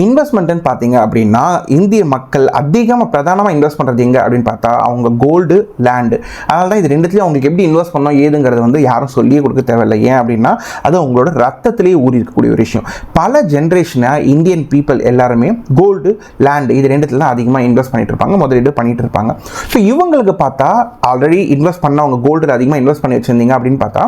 இன்வெஸ்ட்மெண்ட்னு பார்த்தீங்க அப்படின்னா இந்திய மக்கள் அதிகமாக பிரதானமாக இன்வெஸ்ட் பண்ணுறது எங்கே அப்படின்னு பார்த்தா அவங்க கோல்டு, லேண்டு. அதனால தான் இது ரெண்டுத்துலையும் அவங்களுக்கு எப்படி இன்வெஸ்ட் பண்ணணும் ஏதுங்கிறது வந்து யாரும் சொல்லியே கொடுக்க தேவையில்லை. ஏன் அப்படின்னா அது அவங்களோட ரத்தத்திலேயே ஊறி இருக்கக்கூடிய ஒரு விஷயம். பல ஜென்ரேஷனாக இந்தியன் பீப்புள் எல்லாருமே கோல்டு, லேண்டு இது ரெண்டுத்துல தான் அதிகமாக இன்வெஸ்ட் பண்ணிட்டு இருப்பாங்க, முதலீடு பண்ணிட்டு இருப்பாங்க. ஸோ இவங்களுக்கு பார்த்தா ஆல்ரெடி இன்வெஸ்ட் பண்ணவங்க கோல்டில் அதிகமாக இன்வெஸ்ட் பண்ணி வச்சிருந்தீங்க அப்படின்னு பார்த்தா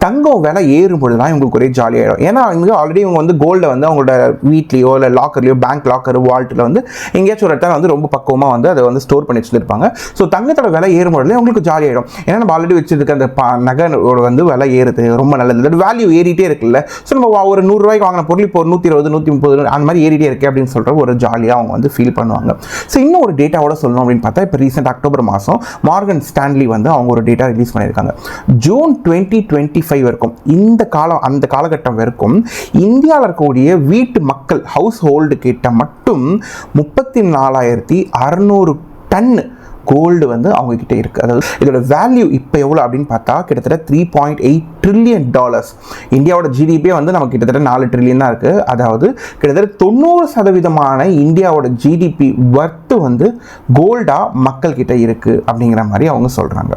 தங்கம் விலை ஏறும்பொழுது தான் இவங்களுக்கு ஒரே ஜாலியாகிடும். ஏன்னா இவங்க ஆல்ரெடி இவங்க வந்து கோல்டை வந்து அவங்களோட வீட்லேயோ இல்லை லாக்கர்லையோ, பேங்க் லாக்கர், வால்ட்டில் வந்து எங்கேயாச்சும் ஒரு இடத்துல வந்து ரொம்ப பக்குவமாக வந்து அதை வந்து ஸ்டோர் பண்ணி வச்சுருப்பாங்க. ஸோ தங்கத்தோட விலை ஏறும்பொழுது உங்களுக்கு ஜாலியாகிடும். ஏன்னா நம்ம ஆல்ரெடி வச்சிருக்க அந்த நகையோட வந்து விலை ஏறுது, ரொம்ப நல்லது, வேல்யூ ஏறிட்டே இருக்குல்ல. ஸோ நம்ம ஒரு 100 ரூபாய்க்கு வாங்கின பொருள் இப்போ 120, 130 அந்த மாதிரி ஏறிட்டே இருக்கு அப்படின்னு சொல்கிற ஒரு ஜாலியாக அவங்க வந்து ஃபீல் பண்ணுவாங்க. ஸோ இன்னும் ஒரு டேட்டாவோட சொல்லணும் அப்படின்னு பார்த்தா இப்போ ரீசெண்ட் அக்டோபர் மாதம் மார்கன் ஸ்டான்லி வந்து அவங்க ஒரு டேட்டா ரிலீஸ் பண்ணியிருக்காங்க. ஜூன் 2025 வரைக்கும் அந்த காலகட்டம் வரைக்கும் இந்தியாவில் இருக்கக்கூடிய வீட்டு மக்கள் ஹவுஸ் ஹோல்டு கிட்ட மட்டும் 34,600 டன் கோல்டு வந்து அவங்க கிட்ட இருக்கு. அதாவது இதோட வேல்யூ இப்போ எவ்வளோ அப்படின்னு பார்த்தா கிட்டத்தட்ட $3.8 ட்ரில்லியன். இந்தியாவோட ஜிடிபியே வந்து நமக்கு கிட்டத்தட்ட 4 ட்ரில்லியன் தான் இருக்கு. அதாவது கிட்டத்தட்ட 90% இந்தியாவோட ஜிடிபி வர்த்து வந்து கோல்டா மக்கள் கிட்ட இருக்கு அப்படிங்கிற மாதிரி அவங்க சொல்றாங்க.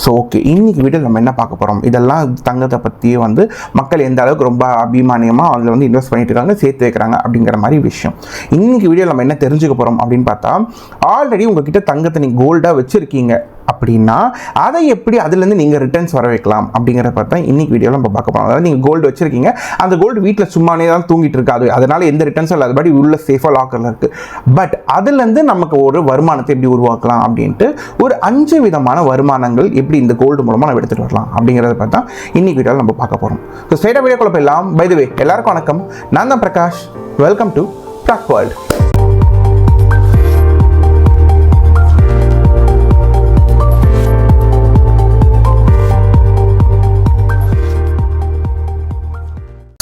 ஸோ ஓகே, இன்னைக்கு வீடியோ நம்ம என்ன பார்க்க போறோம், இதெல்லாம் தங்கத்தை பற்றியே வந்து மக்கள் எந்த அளவுக்கு ரொம்ப அபிமானியமாக அதில் வந்து இன்வெஸ்ட் பண்ணிட்டு இருக்காங்க, சேர்த்து வைக்கிறாங்க அப்படிங்கிற மாதிரி விஷயம். இன்னைக்கு வீடியோ நம்ம என்ன தெரிஞ்சுக்க போறோம் அப்படின்னு பார்த்தா ஆல்ரெடி உங்ககிட்ட தங்கத்தை நீங்க கோல்டா வச்சிருக்கீங்க அப்படின்னா அதை எப்படி அதுலேருந்து நீங்கள் ரிட்டர்ன்ஸ் வர வைக்கலாம் அப்படிங்கிறத பார்த்தா இன்னைக்கு வீடியோவில் நம்ம பார்க்க போகிறோம். அதாவது நீங்கள் கோல்டு வச்சிருக்கீங்க, அந்த கோல்டு வீட்டில் சும்மானே தான் தூங்கிட்டு இருக்காது, அதனால எந்த ரிட்டர்ன்ஸும் இல்லை, அதுபடி உள்ள சேஃபாக லாக்கரில் இருக்குது. பட் அதுலேருந்து நமக்கு ஒரு வருமானத்தை எப்படி உருவாக்கலாம் அப்படின்ட்டு ஒரு 5 விதமான வருமானங்கள் எப்படி இந்த கோல்டு மூலமாக நம்ம எடுத்துகிட்டு வரலாம் அப்படிங்கிறத பார்த்தா இன்னைக்கு வீடியோவில் நம்ம பார்க்க போகிறோம். ஸோ ஸ்ட்ரைட்டாக வீடியோக்குள்ள போயிடலாம். பை தி வே எல்லாருக்கும் வணக்கம், நான் தான் Prakash. Welcome to talk world.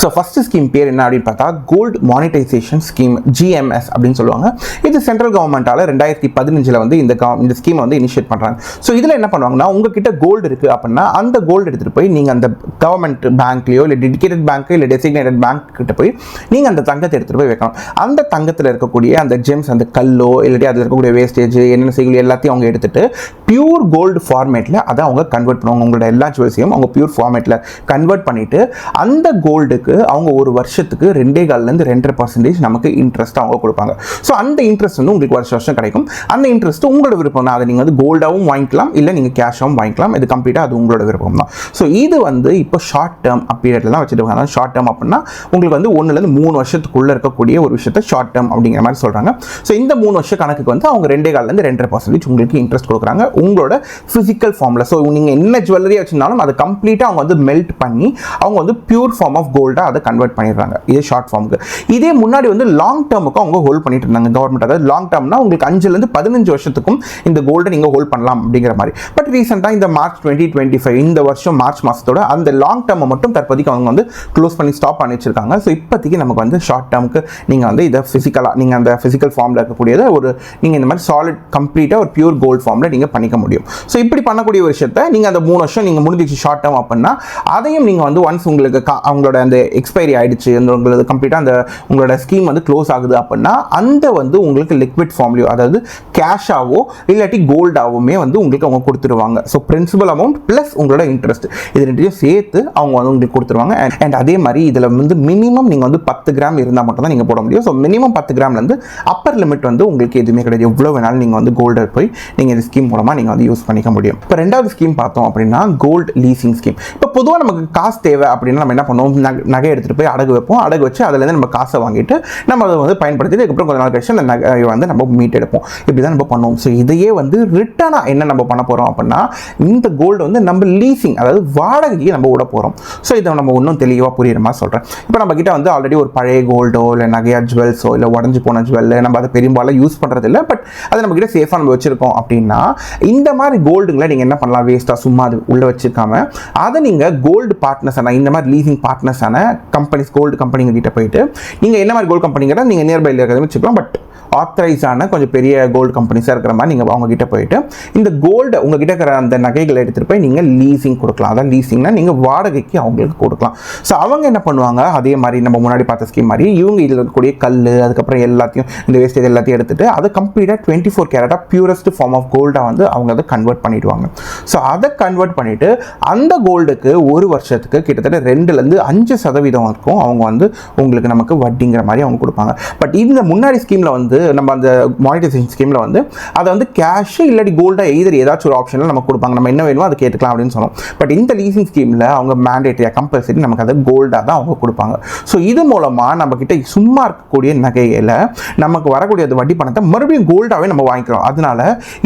So first scheme பேர் என்ன அப்படின்னு பார்த்தா கோல்டு மானிட்டைசேஷன் ஸ்கீம், GMS அப்படின்னு சொல்லுவாங்க. இது சென்ட்ரல் கவர்மெண்ட்டால் 2015 வந்து இந்த ஸ்கீமை வந்து இனிஷியேட் பண்ணுறாங்க. ஸோ இதில் என்ன பண்ணுவாங்கன்னா உங்ககிட்ட கோல்டு இருக்குது அப்படின்னா அந்த கோல்டு எடுத்துகிட்டு போய் நீங்கள் அந்த கவர்மெண்ட் பேங்க்லையோ இல்லை டெடிகேட்டட் பேங்க்கோ இல்லை டெசிக்னேட்டட் பேங்க் கிட்ட போய் நீங்கள் அந்த தங்கத்தை எடுத்துகிட்டு போய் வைக்கணும். அந்த தங்கத்தில் இருக்கக்கூடிய அந்த ஜெம்ஸ், அந்த கல்லோ இல்லாட்டி அதில் இருக்கக்கூடிய வேஸ்டேஜ் என்னென்ன செய்யல எல்லாத்தையும் அவங்க எடுத்துகிட்டு பியூர் கோல்டு ஃபார்மேட்டில் அதை அவங்க கன்வெர்ட் பண்ணுவாங்க. உங்களோட எல்லா ஜுவல்ஸையும் அவங்க பியூர் ஃபார்மேட்டில் கன்வெர்ட் பண்ணிவிட்டு அந்த கோல்டுக்கு அவங்க ஒரு வருஷத்துக்கு 2.5% நமக்கு இன்ட்ரெஸ்ட் அவங்க கொடுப்பாங்க. ஸோ அந்த இன்ட்ரெஸ்ட் வந்து உங்களுக்கு வருஷம் கிடைக்கும். அந்த இன்ட்ரெஸ்ட் உங்களோட விருப்பம் தான். அதை நீங்கள் வந்து கோல்டாகவும் வாங்கிக்கலாம், இல்லை நீங்கள் கேஷாகவும் வாங்கிக்கலாம். இது கம்ப்ளீட்டாக அது உங்களோட விருப்பம் தான். ஸோ இது வந்து இப்போ ஷார்ட் டேர்ம் பீரியட்ல தான் வச்சுட்டு இருக்காங்க. ஷார்ட் டேர்ம் அப்படின்னா உங்களுக்கு வந்து 1 to 3 வருஷத்துக்குள்ள இருக்கக்கூடிய ஒரு விஷயத்தை ஷார்ட் டேர்ம் அப்படிங்கிற மாதிரி சொல்றாங்க. ஸோ இந்த 3 வருஷ கணக்குக்கு வந்து அவங்க 2.5% உங்களுக்கு இன்ட்ரெஸ்ட் கொடுக்குறாங்க உங்களோட பிசிக்கல் ஃபார்ம்ல. ஸோ நீங்கள் என்ன ஜுவல்லரி வச்சிருந்தாலும் அதை கம்ப்ளீட்டாக அவங்க வந்து மெல்ட் பண்ணி அவங்க வந்து பியூர் ஃபார்ம் ஆஃப் கோல்டா அதை கன்வெர்ட் பண்ணிடுறாங்க. இது ஷார்ட் ஃபார்முக்கு. இதே முன்னாடி வந்து லாங் டேர்முக்கு அவங்க ஹோல்ட் பண்ணிட்டு இருந்தாங்க கவர்மெண்ட். அதாவது லாங் டேர்ம்னா உங்களுக்கு 5 to 15 வருஷத்துக்கும் இந்த கோல்டை நீங்க ஹோல்ட் பண்ணலாம் அப்படிங்கிற மாதிரி. பட் ரீசெண்டா இந்த மார்ச் 2025 இந்த வருஷம் மார்ச் மாசத்தோட அந்த லாங் டேர்மை மட்டும் தற்போதைக்கு அவங்க வந்து க்ளோஸ் பண்ணி ஸ்டாப் பண்ணி வச்சிருக்காங்க. ஸோ இப்போதைக்கு நமக்கு வந்து ஷார்ட் டேர்முக்கு நீங்க வந்து இதை பிசிக்கலாக நீங்க அந்த பிசிக்கல் ஃபார்ம்ல இருக்கக்கூடியதை ஒரு நீங்க இந்த மாதிரி சாலிட் கம்ப்ளீட்டா ஒரு பியூர் கோல்ட் ஃபார்ம்ல நீங்க பண்ணிக்க முடியும். ஸோ இப்படி பண்ணக்கூடிய ஒரு விஷயத்தை நீங்க அந்த 3 வருஷம் நீங்க முடிஞ்சிச்சு ஷார்ட் டேர்ம் அப்படின்னா அதையும் நீங்க வந்து ஒன்ஸ் உங்களுக்கு அவங்களோட அந்த எக்ஸ்பைரி ஆயிடுச்சு, உங்களுக்கு கம்ப்ளீட்டாக அந்த உங்களோட ஸ்கீம் வந்து க்ளோஸ் ஆகுது அப்படின்னா அந்த வந்து உங்களுக்கு லிக்விட் ஃபார்ம்லையோ அதாவது கேஷாவோ இல்லாட்டி கோல்டாகவுமே வந்து உங்களுக்கு அவங்க கொடுத்துருவாங்க. ஸோ பிரின்சிபல் அமௌண்ட் ப்ளஸ் உங்களோட இன்ட்ரெஸ்ட் இது ரெண்டையும் சேர்த்து அவங்க வந்து உங்களுக்கு கொடுத்துருவாங்க. அண்ட் அதே மாதிரி இதில் வந்து மினிமம் நீங்கள் வந்து 10 கிராம் இருந்தால் மட்டும் தான் நீங்கள் போட முடியும். ஸோ மினிமம் 10 கிராம்லேருந்து அப்பர் லிமிட் வந்து உங்களுக்கு எதுவுமே கிடையாது. எவ்வளோ வேணாலும் நீங்கள் வந்து கோல்டு போய் நீங்கள் இந்த ஸ்கீம் மூலமாக நீங்கள் வந்து யூஸ் பண்ணிக்க முடியும். இப்போ 2வது ஸ்கீம் பார்த்தோம் அப்படின்னா கோல்டு லீசிங் ஸ்கீம். இப்போ பொதுவாக நமக்கு காசு தேவை அப்படின்னா நம்ம என்ன பண்ணுவோம், நகை எடுத்துகிட்டு போய் அடகு வைப்போம். அடகு வச்சு அதுலேருந்து நம்ம காசை வாங்கிட்டு நம்ம அதை வந்து பயன்படுத்தி அதுக்கப்புறம் கொஞ்ச நாள் கழிச்சு அந்த நகையை வந்து நம்ம மீட் எடுப்போம். இப்படி தான் நம்ம பண்ணுவோம். ஸோ இதையே வந்து ரிட்டர்னாக என்ன நம்ம பண்ண போகிறோம் அப்படின்னா இந்த கோல்டு வந்து நம்ம லீசிங் அதாவது வாடகைக்கு நம்ம விட போகிறோம். ஸோ இதை நம்ம இன்னும் தெளிவாக புரியுற மாதிரி சொல்கிறேன். இப்போ நம்ம கிட்ட வந்து ஆல்ரெடி ஒரு பழைய கோல்டோ இல்லை நகையா ஜுவல்ஸோ இல்லை உடஞ்சி போன ஜுவல் நம்ம அதை பெரும்பாலும் யூஸ் பண்ணுறது இல்லை. பட் அதை நம்ம கிட்ட சேஃபாக நம்ம வச்சிருக்கோம் அப்படின்னா இந்த மாதிரி கோல்டுங்களை நீங்கள் என்ன பண்ணலாம், வேஸ்ட்டாக சும்மா அது உள்ள வச்சிருக்காம அதை நீங்கள் கோல்டு பார்ட்னர்ஸான இந்த மாதிரி லீசிங் பார்ட்னர்ஸான கம்பெனிஸ் கோல்டு கம்பெனிங்க கிட்ட போயிட்டு நீங்கள் என்ன மாதிரி கோல்டு கம்பெனிங்கிற நீங்கள் நியர்பையில் இருக்கிறத வச்சுக்கலாம். பட் ஆத்தரைஸான கொஞ்சம் பெரிய கோல்டு கம்பெனிஸாக இருக்கிற மாதிரி நீங்கள் அவங்க கிட்ட போயிட்டு இந்த கோல்டு உங்ககிட்ட இருக்கிற அந்த நகைகளை எடுத்துகிட்டு போய் நீங்கள் லீசிங் கொடுக்கலாம். அதான் லீசிங்னா நீங்கள் வாடகைக்கு அவங்களுக்கு கொடுக்கலாம். ஸோ அவங்க என்ன பண்ணுவாங்க, அதே மாதிரி நம்ம முன்னாடி பார்த்த ஸ்கீம் மாதிரி இவங்க இதில் இருக்கக்கூடிய கல் அதுக்கப்புறம் எல்லாத்தையும் இந்த வேஸ்டேஜ் எல்லாத்தையும் எடுத்துட்டு அதை கம்ப்ளீட்டாக 24 கேரட்டாக பியூரஸ்ட் ஃபார்ம் ஆஃப் கோல்டாக வந்து அவங்க அதை கன்வெர்ட் பண்ணிடுவாங்க. ஸோ அதை கன்வெர்ட் பண்ணிவிட்டு அந்த கோல்டுக்கு ஒரு வருஷத்துக்கு கிட்டத்தட்ட 2-5% இருக்கும் அவங்க வந்து உங்களுக்கு நமக்கு வட்டிங்கிற மாதிரி அவங்க கொடுப்பாங்க. பட் இந்த முன்னாடி ஸ்கீமில் வந்து நம்ம அந்த மானிட்டைசேஷன் ஸ்கீமில் வந்து அதை வந்து கேஷ் இல்லாட்டி கோல்டாக எய்தர் ஏதாச்சும் ஒரு ஆப்ஷனில் நமக்கு கொடுப்பாங்க, நம்ம என்ன வேணுமோ அதை கேட்டுக்கலாம் அப்படின்னு சொன்னோம். பட் இந்த லீசிங் ஸ்கீமில் அவங்க மேண்டேட்டரியாக கம்பல்சரி நமக்கு அதை கோல்டாக தான் அவங்க கொடுப்பாங்க. ஸோ இது மூலமாக நம்மக்கிட்ட சும்மா இருக்கக்கூடிய நகையில் நமக்கு வரக்கூடிய அந்த வட்டி பணத்தை மறுபடியும் கோல்டாகவே நம்ம வாங்கிக்கிறோம். அதனால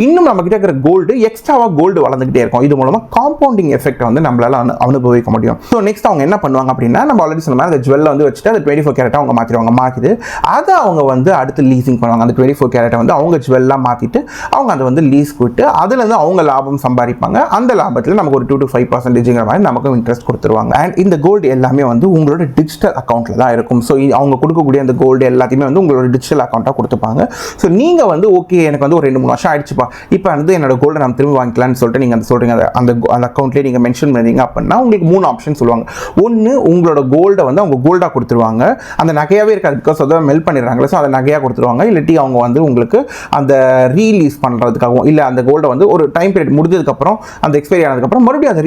இன்னும் நம்மக்கிட்ட இருக்கிற கோல்டு எக்ஸ்ட்ராவாக கோல்டு வளர்ந்துக்கிட்டே இருக்கும். இது மூலமாக காம்பவுண்டிங் எஃபெக்ட் வந்து நம்மளால அனுபவிக்க முடியும். ஸோ நெக்ஸ்ட் அவங்க என்ன பண்ணுவாங்க அப்படின்னா, நம்ம ஆல்ரெடி சொன்ன மாதிரி அந்த ஜுவல்லை வந்து வச்சுட்டு அந்த 24 கேரட்டாக அவங்க மாற்றிடுவாங்க. மாற்றிட்டு அதை அவங்க வந்து அடுத்து லீசிங் பண்ணுவாங்க. அந்த 24 கேரட்டை வந்து அவங்க ஜுவல்லாம் மாற்றிட்டு அவங்க அதை வந்து லீஸ் விட்டு அதுலேருந்து அவங்க லாபம் சம்பாதிப்பாங்க. அந்த லாபத்தில் நமக்கு ஒரு 2-5% மாதிரி நமக்கு இன்ட்ரெஸ்ட் கொடுத்துருவாங்க. அண்ட் இந்த கோல்டு எல்லாமே வந்து உங்களோட டிஜிட்டல் அக்கௌண்ட்டில் தான் இருக்கும். ஸோ அவங்க கொடுக்கக்கூடிய அந்த கோல்டு எல்லாத்தையுமே வந்து உங்களோட டிஜிட்டல் அக்கௌண்ட்டாக கொடுத்துப்பாங்க. ஸோ நீங்கள் வந்து ஓகே எனக்கு வந்து ஒரு 2-3 வருஷம் ஆயிடுச்சுப்பா, இப்போ வந்து என்னோட கோல்டை நம்ம திரும்பி வாங்கிக்கலாம்னு சொல்லிட்டு நீங்கள் அந்த சொல்கிறீங்க, அந்த அக்கௌண்ட்லேயே நீங்கள் மென்ஷன் பண்ணுறீங்க அப்படின்னா உங்களுக்கு 3 ஆப்ஷன் சொல்லுவாங்க. ஒன்று, உங்களோட கோல்டை வந்து அவங்க கோல்டாக கொடுத்துருவாங்க, அந்த நகையாகவே இருக்காது, பிகாஸ் அதை மெல் பண்ணிடுறாங்களே, ஸோ அதை நகையாக கொடுத்துருவாங்க. இல்லாட்டி அவங்க வந்து உங்களுக்கு அந்த ரீலீஸ் பண்ணுறதுக்காகவும் இல்லை அந்த கோல்டை வந்து ஒரு டைம் பீரியட் முடிஞ்சதுக்கப்புறம் அந்த எக்ஸ்பைரி ஆனதுக்கப்புறம் மறுபடியும் அதை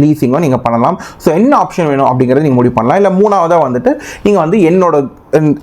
ரிலீஸிங்கோ நீங்கள் பண்ணலாம். ஸோ என்ன ஆப்ஷன் வேணும் அப்படிங்கிறத நீங்கள் முடிவு பண்ணலாம். இல்லை மூணாவதாக வந்துட்டு நீங்கள் வந்து என்னோட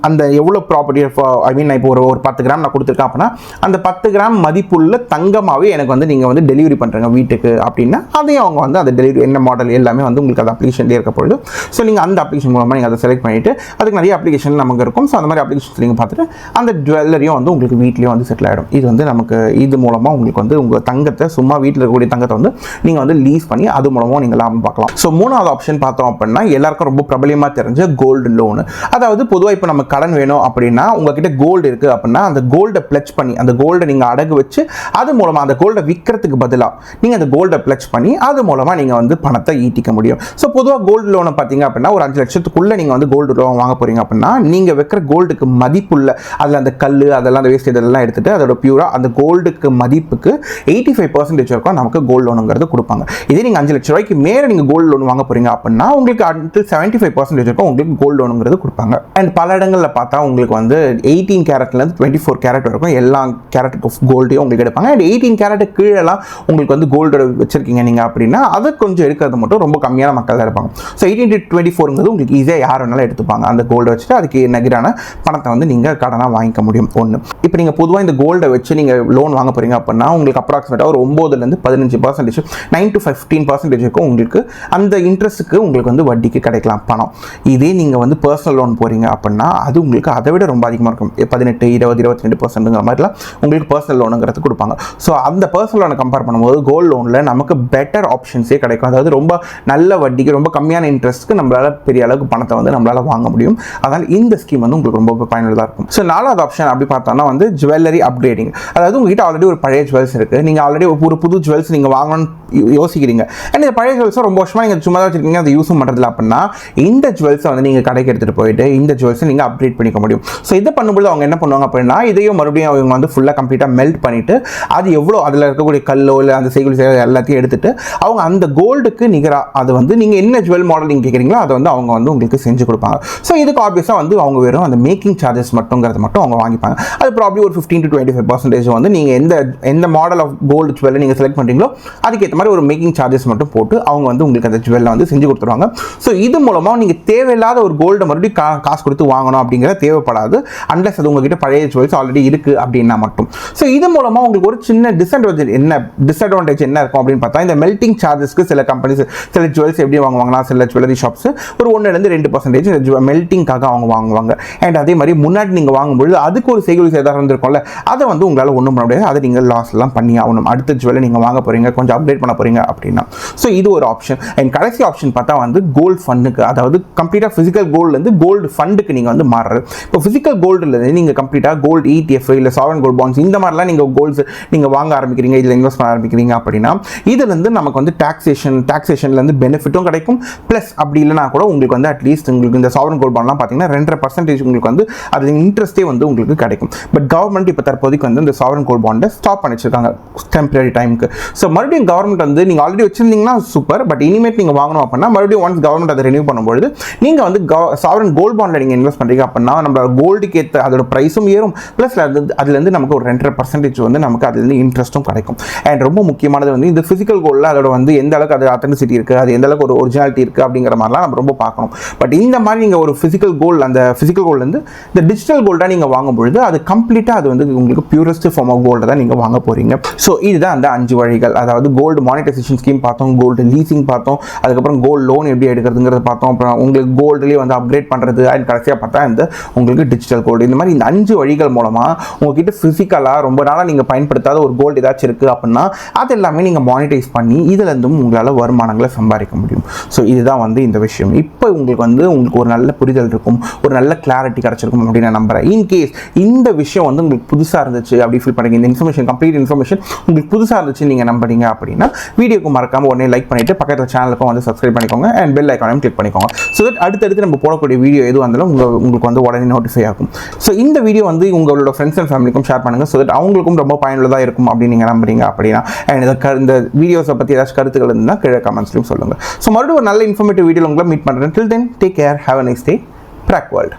அந்த எவ்வளோ ப்ராப்பர்ட்டி ஐ மீன் நான் இப்போ ஒரு 10 கிராம் நான் கொடுத்துருக்கேன் அப்படின்னா அந்த 10 கிராம் மதிப்புள்ள தங்கமாகவே எனக்கு வந்து நீங்கள் வந்து டெலிவரி பண்ணுறீங்க வீட்டுக்கு அப்படின்னா அதையும் அவங்க வந்து அந்த டெலிவரி என்ன மாடல் எல்லாமே வந்து உங்களுக்கு அந்த அப்ளிகேஷன்லேயே இருக்க பொழுது ஸோ நீங்கள் அந்த அப்ளிகேஷன் மூலமாக நீங்கள் அதை செலக்ட் பண்ணிவிட்டு அதுக்கு நிறைய அப்ளிகேஷன் நமக்கு இருக்கும். ஸோ அந்த மாதிரி அப்ளிகேஷன்ஸ் நீங்கள் பார்த்துட்டு அந்த ஜுவல்லரியும் வந்து உங்களுக்கு வீட்லேயும் வந்து செட்டில் ஆகிடும். இது வந்து நமக்கு இது மூலமாக உங்களுக்கு வந்து உங்கள் தங்கத்தை சும்மா வீட்டில் இருக்கக்கூடிய தங்கத்தை வந்து நீங்கள் வந்து லீஸ் பண்ணி அது மூலமாக நீங்கள் லாபம் பார்க்கலாம். ஸோ மூணாவது ஆப்ஷன் பார்த்தோம் அப்படின்னா எல்லாருக்கும் ரொம்ப பிரபலியமாக தெரிஞ்ச கோல்டு லோனு. அதாவது பொதுவாக இப்போ நம்ம கடன் வேணும் அப்படின்னா உங்ககிட்ட கோல்டு இருக்குது அப்படின்னா அந்த கோல்டை பிளட்ஜ் பண்ணி அந்த கோல்டை நீங்கள் அடகு வச்சு அது மூலமாக அந்த கோல்டை விற்கிறதுக்கு பதிலாக நீங்கள் அந்த கோல்டை பிளட்ஜ் பண்ணி அது மூலமாக நீங்கள் வந்து பணத்தை ஈட்டிக்க முடியும். ஸோ பொதுவாக கோல்டு லோனை பார்த்தீங்க அப்படின்னா ஒரு 5 லட்சத்துக்குள்ளே நீங்கள் வந்து கோல்டு லோன் வாங்க போகிறீங்க அப்படின்னா நீங்கள் வைக்கிற கோல்டுக்கு மதிப்புள்ள அதில் அந்த கல் அதெல்லாம் அந்த வேஸ்ட் இதெல்லாம் எடுத்துகிட்டு அதோட பியூராக அந்த கோல்டுக்கு மதிப்புக்கு 85% வரைக்கும் நமக்கு கோல்டு லோனுங்கிறது கொடுப்பாங்க. இதே நீங்கள் 5 லட்ச ரூபாய்க்கு மேலே நீங்கள் கோல்டு லோன் வாங்க போகிறீங்க அப்படின்னா உங்களுக்கு அடுத்து 75% வரைக்கும் உங்களுக்கு கோல்டு லோனுங்கிறது கொடுப்பாங்க. அண்ட் பல இடங்களில் பார்த்தா உங்களுக்கு வந்து 18 கேரட்லேருந்து 24 கேரட் வரைக்கும் எல்லா கேரட் ஆஃப் கோல்டையும் உங்களுக்கு எடுப்பாங்க. அண்ட் 18 கேரட்டு கீழெல்லாம் உங்களுக்கு வந்து கோல்டு வச்சிருக்கீங்க நீங்கள் அப்படின்னா அதை கொஞ்சம் எடுக்கிறது மட்டும் ரொம்ப கம்மியான மக்கள் தான் இருப்பாங்க. ஸோ 18 to 24ங்கிறது உங்களுக்கு ஈஸியாக யார் வேணாலும் எடுத்துப்பாங்க. அந்த கோல்டை வச்சுட்டு அதுக்கு நிகரான பணத்தை வந்து நீங்கள் கடனாக வாங்கிக்க முடியும். ஒன்று, இப்போ நீங்கள் பொதுவாக இந்த கோல்டை வச்சு நீங்கள் லோன் வாங்க போகிறீங்க அப்படின்னா உங்களுக்கு அப்ராக்சிமேட்டாக ஒரு 9-15% 9 to 15% இருக்கும் உங்களுக்கு அந்த இன்ட்ரெஸ்ட்டுக்கு உங்களுக்கு வந்து வட்டிக்கு கிடைக்கலாம் பணம். இதே நீங்கள் வந்து பர்சனல் லோன் போகிறீங்க அப்படின்னா அது உங்களுக்கு அதை விட ரொம்ப அதிகமாக இருக்கும். 18, 20, 22% மாதிரிலாம் உங்களுக்கு பர்சனல் லோனுங்கிறது கொடுப்பாங்க. ஸோ அந்த பர்சனல் லோனை கம்பேர் பண்ணும்போது கோல்டு லோனில் நமக்கு பெட்டர் ஆப்ஷன்ஸே கிடைக்கும். அதாவது ரொம்ப நல்ல வட்டிக்கு ரொம்ப கம்மியான இன்ட்ரெஸ்ட்டுக்கு நம்மளால் பெரிய அளவுக்கு பணத்தை வந்து நம்மளால் வாங்க முடியும். அதனால் இந்த ஸ்கீம் வந்து உங்களுக்கு ரொம்ப பயனுள்ளதாக இருக்கும். ஸோ 4வது ஆப்ஷன் அப்படி பார்த்தோம்னா வந்து ஜுவல்லரி அப்கிரேடிங். அதாவது உங்ககிட்ட ஆல்ரெடி ஒரு பழைய ஜுவல்ஸ் இருக்குது, நீங்கள் ஆல்ரெடி ஒரு புது ஜுவல்ஸ் நீங்கள் வாங்கணும்னு யோசிக்கிறீங்க. அண்ட் இந்த பழைய ஜுவல்ஸை ரொம்ப வருஷமாக நீங்கள் சும்மா தான் வச்சுருக்கீங்க, அதை யூஸும் பண்ணுறதில்ல அப்படின்னா இந்த ஜுவல்ஸை வந்து நீங்கள் கடைக்கு எடுத்துகிட்டு போயிட்டு இந்த ஜுவல்ஸை நீங்கள் அப்கிரேட் பண்ணிக்க முடியும். ஸோ இதை பண்ணும்போது அவங்க என்ன பண்ணுவாங்க அப்படின்னா இதையும் மறுபடியும் அவங்க வந்து ஃபுல்லாக கம்ப்ளீட்டாக மெல்ட் பண்ணிவிட்டு அது எவ்வளோ அதில் இருக்கக்கூடிய கல்லோ இல்லை அந்த செய்குலி எல்லாத்தையும் எடுத்துகிட்டு அவங்க அந்த கோல்டுக்கு நிகராக அது வந்து நீங்கள் என்ன ஜுவல் மாடல் நீங்கள் கேட்குறீங்களோ அதை வந்து அவங்க வந்து உங்களுக்கு செஞ்சு கொடுப்பாங்க. ஸோ இதுக்கு ஆப்வியஸாக வந்து அவங்க வெறும் அந்த மேக்கிங் சார்ஜஸ் மட்டுங்கிறது மட்டும் அவங்க வாங்கிப்பாங்க. அது ப்ராப்ளி ஒரு 15 to 25% வந்து நீங்கள் எந்த மாடல் ஆஃப் கோல்டு ஜுவல்லை நீங்கள் செலக்ட் பண்ணுறீங்களோ அதுக்கேற்ற மாதிரி ஒரு மேக்கிங் சார்ஜஸ் மட்டும் போட்டு அவங்க வந்து உங்களுக்கு அந்த ஜுவல்லை வந்து செஞ்சு கொடுத்துருவாங்க. ஸோ இது மூலமாக நீங்கள் தேவையில்லாத ஒரு கோல்டை மறுபடியும் காசு கொடுத்து வாங்கணும் அப்படிங்கிறத தேவைப்படாது, அன்லஸ் அது உங்ககிட்ட பழைய ஜுவல்ஸ் ஆல்ரெடி இருக்குது அப்படின்னா மட்டும். ஸோ இது மூலமாக உங்களுக்கு ஒரு சின்ன டிஸ்அட்வான்டேஜ் என்ன இருக்கும் அப்படின்னு பார்த்தா இந்த மெல்டிங் சார்ஜஸ்க்கு சில கம்பெனிஸ் சில ஜுவல்ஸ் எப்படி வாங்குவாங்கன்னா சில ஜுவல்லரி ஷாப்ஸ் ஒரு 1-2% இந்த மெல்டிங்காக அவங்க வாங்குவாங்க. அண்ட் அதே மாதிரி முன்னாடி நீங்கள் வாங்கும்பொழுது அதுக்கு ஒரு செய்குலி சேதாரம் இருந்திருக்கும்ல அதை வந்து உங்களால் ஒன்றும் பண்ண முடியாது, அதை நீங்கள் லாஸ்லாம் பண்ணி ஆகணும். அடுத்த ஜுவல்லை நீங்கள் வாங்க போகிறீங்க கொஞ்சம் அப்டேட் பண்ண போகிறீங்க அப்படின்னா. ஸோ இது ஒரு ஆப்ஷன். அண்ட் கடைசி ஆப்ஷன் பார்த்தா வந்து கோல்டு ஃபண்டுக்கு, அதாவது கம்ப்ளீட்டாக ஃபிசிக்கல் கோல்டுலேருந்து கோல்டு ஃபண்டுக்கு நீங்கள் வந்து மாறுறது. இப்போ ஃபிசிக்கல் கோல்டில் நீங்கள் கம்ப்ளீட்டாக கோல்டு ETF இல்லை சாவரன் கோல்ட் பாண்ட்ஸ் இந்த மாதிரிலாம் நீங்கள் கோல்ட்ஸ் நீங்கள் வாங்க ஆரம்பிக்கிறீங்க, இதில் இன்வெஸ்ட் பண்ண ஆரம்பிக்கிறீங்க அப்படின்னா இதுலேருந்து நமக்கு வந்து டாக்ஸேஷன்லேருந்து பெனிஃபிட்டும் கிடைக்கும். ப்ளஸ் அப்படி இல்லைனா கூட உங்களுக்கு வந்து அட்லீஸ்ட் உங்களுக்கு இந்த சாவரன் கோல்ட் பாண்ட்லாம் பார்த்தீங்கன்னா 2.5% உங்களுக்கு வந்து அதில் இன்ட்ரெஸ்ட்டே வந்து உங்களுக்கு கிடைக்கும். பட் கவர்மெண்ட் இப்போ தற்போதைக்கு வந்து இந்த சாவரன் கோல்ட் பாண்டை ஸ்டாப் பண்ணி வச்சிருக்காங்க டெம்பரரி டைமுக்கு. ஸோ மறுபடியும் கவர்மெண்ட் வந்து நீங்கள் ஆல்ரெடி வச்சிருந்தீங்கன்னா சூப்பர், பட் இனிமேட் நீங்கள் வாங்கணும் அப்படின்னா மறுபடியும் ஒன்ஸ் கவர்மெண்ட் அதை ரினியூ பண்ணும்போது நீங்கள் வந்து சாவரன் கோல்ட் பாண்டில் நீங்கள் இன்வெஸ்ட் பண்ணுறீங்க அப்படின்னா நம்ம கோல்டுக்கு ஏற்ற அதோட ப்ரைஸும் ஏறும். ப்ளஸ் அதுலேருந்து நமக்கு ஒரு 2.5% வந்து நமக்கு அதுலேருந்து இன்ட்ரெஸ்ட்டும் கிடைக்கும். அண்ட் ரொம்ப முக்கியமானது வந்து இந்த ஃபிசிக்கல் கோல்டில் அதோட வந்து எந்த அளவுக்கு அது அத்தென்டிசிட்டி இருக்குது, அது எந்த அளவுக்கு ஒரு ஒரிஜினாலிட்டி இருக்குது அப்படிங்கிற மாதிரிலாம் நம்ம ரொம்ப பார்க்கணும். பட் இந்த மாதிரி நீங்கள் ஒரு ஃபிசிக்கல் கோல்டு அந்த ஃபிசிக்கல் கோல்டு இந்த டிஜிட்டல் கோல்டாக நீங்கள் வாங்கும்பொழுது அது கம்ப்ளீட்டாக அது வந்து உங்களுக்கு பியூரஸ்ட் ஃபார்ம் ஆஃப் கோல்டு தான் நீங்கள் வாங்க போகிறீங்க. ஸோ இதுதான் அந்த 5 வழிகள். அதாவது கோல்டு மானிட்டைசேஷன் ஸ்கீம் பார்த்தோம், கோல்டு லீசிங் பார்த்தோம், அதுக்கப்புறம் கோல்டு லோன் எப்படி எடுக்கிறதுங்கிறத பார்த்தோம், அப்புறம் உங்களுக்கு கோல்டுலேயே வந்து அப்கிரேட் பண்ணுறது, அண்ட் கடைசியாக பார்த்தா இந்த உங்களுக்கு டிஜிட்டல் கோல்டு. இந்த மாதிரி இந்த 5 வழிகள் மூலமாக உங்ககிட்ட ஃபிசிக்கலாக ரொம்ப நாளாக நீங்கள் பயன்படுத்தாத ஒரு கோல்டு ஏதாச்சும் இருக்குது அப்படின்னா அது எல்லாமே நீங்கள் மானிட்டைஸ் பண்ணி இதுலேருந்தும் உங்களால் வருமானங்களை சம்பாதிக்க முடியும். ஸோ இதுதான் வந்து இந்த விஷயம். இப்போ உங்களுக்கு ஒரு நல்ல புரிதல் இருக்கும், ஒரு நல்ல கிளாரிட்டி கிடச்சிருக்கும் அப்படின்னு நான் நம்புகிறேன். இன்கேஸ் இந்த விஷயம் வந்து உங்களுக்கு புதுசாக இருந்துச்சு அப்படி ஃபீல் பண்ணுறீங்க, இந்த இன்ஃபர்மேஷன் கம்ப்ளீட் இன்ஃபர்மேஷன் உங்களுக்கு புதுசாக இருந்துச்சு நீங்கள் நம்புறீங்க அப்படின்னா வீடியோக்கு மறக்காமல் உடனே லைக் பண்ணிவிட்டு பக்கத்தில் சேனலுக்கும் வந்து சப்ஸ்கிரைப் பண்ணிக்கோங்க அண்ட் பெல் ஐக்கானையும் கிளிக் பண்ணிக்கோங்க. ஸோ தட் அடுத்தடுத்து நம்ம போடக்கூடிய வீடியோ எதுவும் இருந்தாலும் உங்களுக்கு வந்து உடனே நோட்டிஃபை ஆகும். ஸோ இந்த வீடியோ வந்து உங்களோட ஃப்ரெண்ட்ஸ் அண்ட் ஃபேமிலிக்கும் ஷேர் பண்ணுங்கள். ஸோ தட் அவங்களுக்கும் ரொம்ப பயனுள்ளதாக இருக்கும் அப்படின்னு நீங்கள் நம்புறீங்க அப்படின்னா. அண்ட் இந்த வீடியோஸை பற்றி ஏதாச்சும் கருத்துக்கள் இருந்தால் கீழே கமெண்ட்ஸ்லையும் சொல்லுங்கள். ஸோ மறுபடியும் ஒரு நல்ல இன்ஃபர்மேட்டிவ் வீடியோ உங்களை மீட் பண்ணுறேன். Till then take care, have a nice day. பிராக் வேர்ல்ட்.